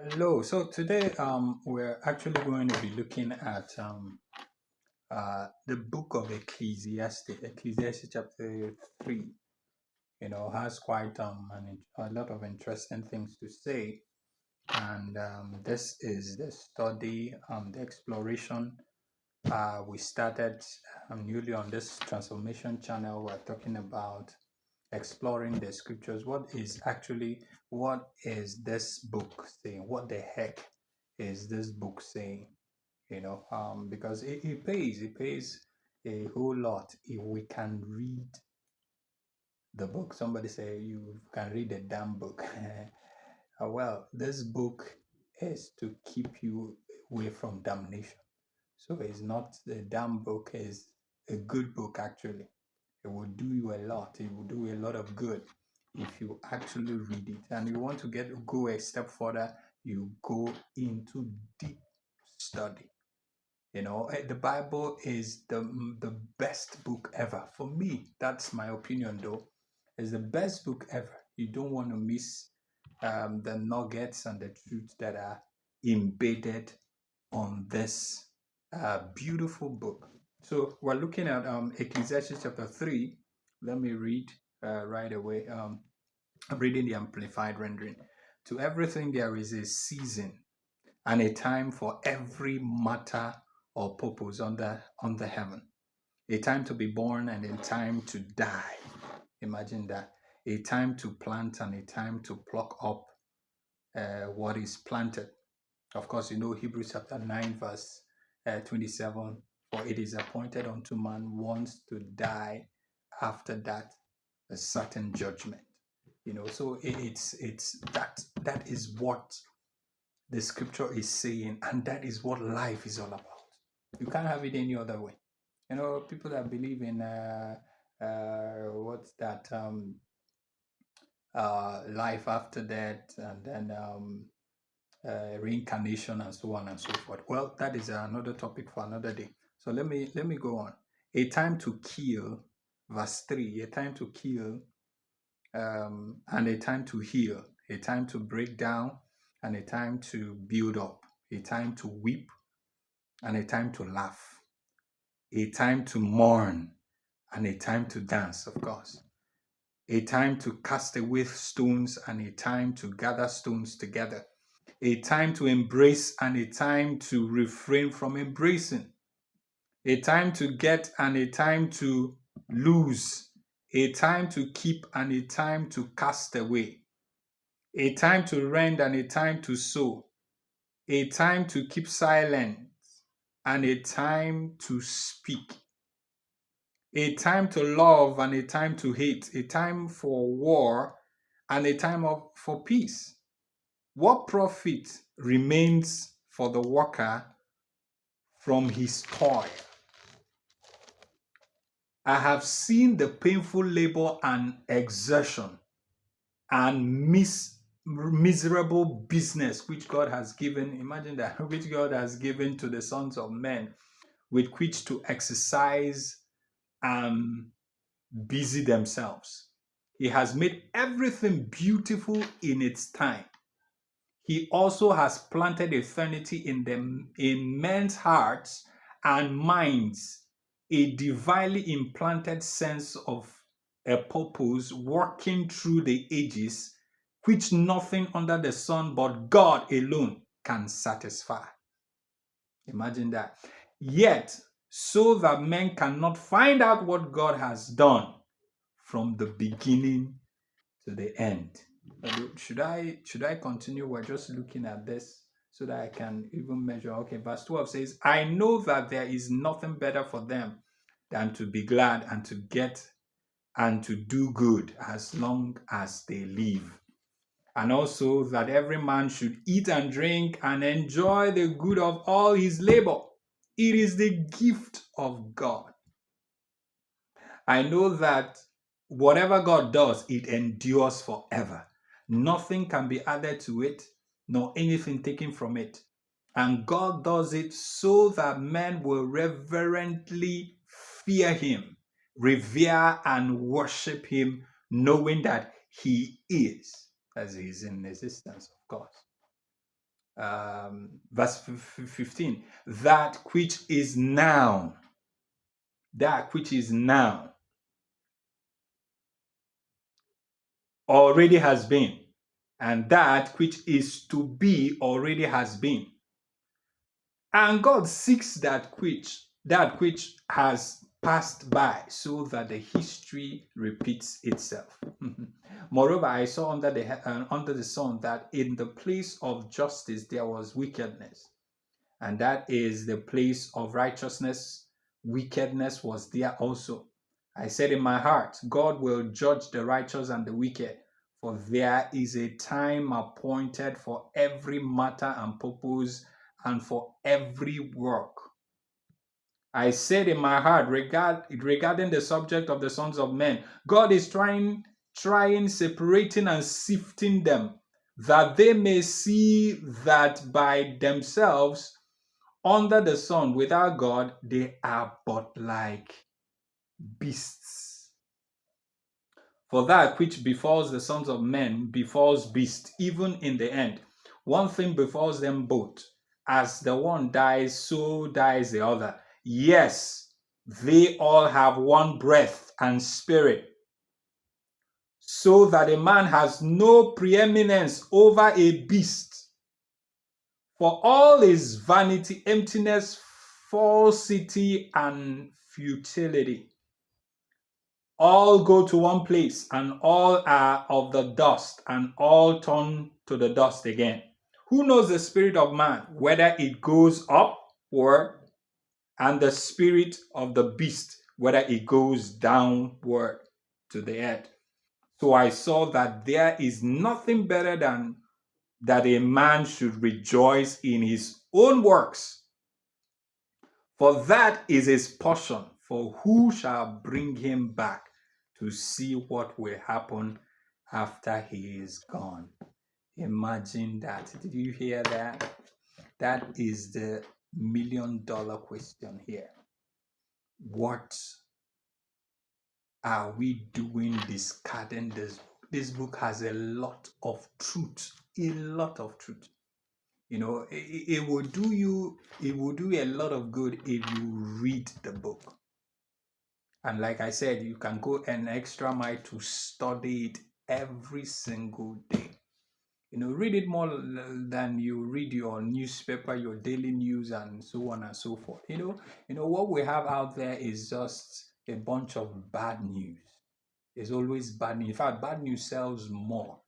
Hello. So today, we're actually going to be looking at the book of Ecclesiastes. Ecclesiastes chapter 3. Has quite a lot of interesting things to say, and this is the study, the exploration. We started newly on this transformation channel. We're talking about exploring the scriptures. What is this book saying? What the heck is this book saying? Because it pays a whole lot if we can read the book. Somebody say you can read a damn book. Well, this book is to keep you away from damnation. So it's not a damn book, is a good book actually. It will do you a lot. It will do you a lot of good if you actually read it. And you want to go a step further, you go into deep study. The Bible is the best book ever. For me, that's my opinion though. It's the best book ever. You don't want to miss the nuggets and the truths that are embedded on this beautiful book. So we're looking at Ecclesiastes chapter 3. Let me read right away. I'm reading the Amplified Rendering. To everything there is a season and a time for every matter or purpose under heaven. A time to be born and a time to die. Imagine that. A time to plant and a time to pluck up what is planted. Of course, Hebrews chapter 9, verse 27. For it is appointed unto man once to die, after that a certain judgment. So it's that is what the scripture is saying, and that is what life is all about. You can't have it any other way. People that believe in what's that life after death, and then reincarnation, and so on and so forth. Well, that is another topic for another day. So let me go on. A time to kill, verse 3. A time to kill, and a time to heal. A time to break down and a time to build up. A time to weep and a time to laugh. A time to mourn and a time to dance, of course. A time to cast away stones and a time to gather stones together. A time to embrace and a time to refrain from embracing. A time to get and a time to lose. A time to keep and a time to cast away. A time to rend and a time to sow. A time to keep silent and a time to speak. A time to love and a time to hate. A time for war and a time for peace. What profit remains for the worker from his toil? I have seen the painful labor and exertion and miserable business which God has given. Imagine that, which God has given to the sons of men, with which to exercise and busy themselves. He has made everything beautiful in its time. He also has planted eternity in men's hearts and minds, a divinely implanted sense of a purpose working through the ages, which nothing under the sun but God alone can satisfy. Imagine that. Yet, so that men cannot find out what God has done from the beginning to the end. Should I continue? We're just looking at this so that I can even measure. Okay, verse 12 says, I know that there is nothing better for them than to be glad and to get and to do good as long as they live. And also that every man should eat and drink and enjoy the good of all his labor. It is the gift of God. I know that whatever God does, it endures forever. Nothing can be added to it, nor anything taken from it. And God does it so that men will reverently fear him, revere and worship him, knowing that he is, as he is in existence, of course. verse 15, that which is now, that which is now already has been, and that which is to be already has been. And God seeks that which has passed by, so that the history repeats itself. Moreover, I saw under the sun that in the place of justice there was wickedness, and that is the place of righteousness. Wickedness was there also. I said in my heart, God will judge the righteous and the wicked, for there is a time appointed for every matter and purpose and for every work. I said in my heart, regarding the subject of the sons of men, God is trying, separating and sifting them, that they may see that by themselves, under the sun, without God, they are but like beasts. For that which befalls the sons of men befalls beasts, even in the end. One thing befalls them both. As the one dies, so dies the other. Yes, they all have one breath and spirit, so that a man has no preeminence over a beast. For all is vanity, emptiness, falsity, and futility. All go to one place, and all are of the dust, and all turn to the dust again. Who knows the spirit of man, whether it goes upward, and the spirit of the beast, whether it goes downward to the earth? So I saw that there is nothing better than that a man should rejoice in his own works, for that is his portion. For who shall bring him back to see what will happen after he is gone? Imagine that. Did you hear that? That is the $1,000,000 question here. What are we doing discarding this book? This book has a lot of truth, a lot of truth. You know, it will do you, it will do a lot of good if you read the book. And like I said, you can go an extra mile to study it every single day. You know, read it more than you read your newspaper, your daily news, and so on and so forth. What we have out there is just a bunch of bad news. There's always bad news. In fact, bad news sells more.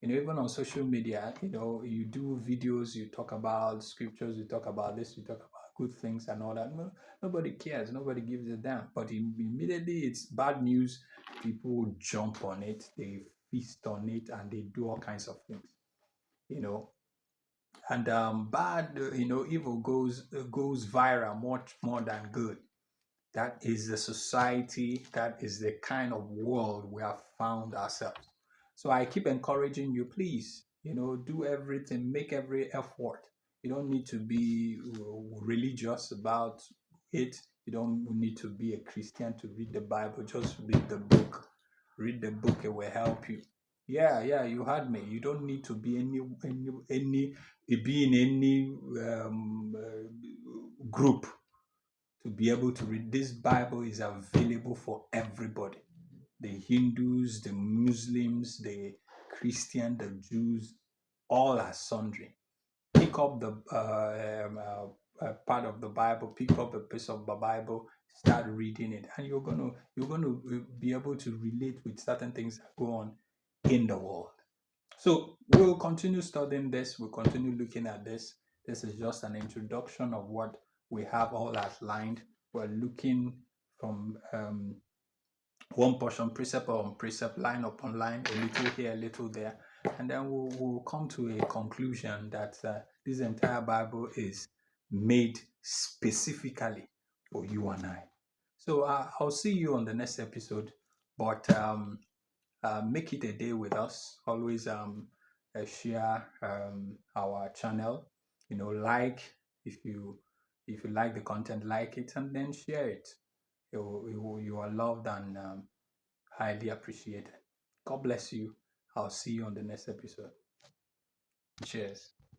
Even on social media, you do videos, you talk about scriptures, you talk about this, you talk about good things and all that. No, nobody cares, nobody gives a damn. But immediately it's bad news, people jump on it, they feast on it, and they do all kinds of things. And bad, evil goes viral much more than good. That is the society, that is the kind of world we have found ourselves. So I keep encouraging you, please, do everything, make every effort. You don't need to be religious about it. You don't need to be a Christian to read the Bible. Just read the book. Read the book, it will help you. Yeah, you heard me. You don't need to be be in any group to be able to read. This Bible is available for everybody. The Hindus, the Muslims, the Christian, the Jews, all are sundry. Pick up the part of the Bible, pick up a piece of the Bible, start reading it, and you're gonna be able to relate with certain things that go on in the world. So we'll continue studying this. We'll continue looking at this. This is just an introduction of what we have all outlined. We're looking from one portion, precept on precept, line upon line, a little here, a little there, and then we'll come to a conclusion that this entire Bible is made specifically for you and I. So I'll see you on the next episode, but make it a day with us. Always share our channel. Like, if you like the content, like it and then share it. You are loved and highly appreciated. God bless you. I'll see you on the next episode. Cheers.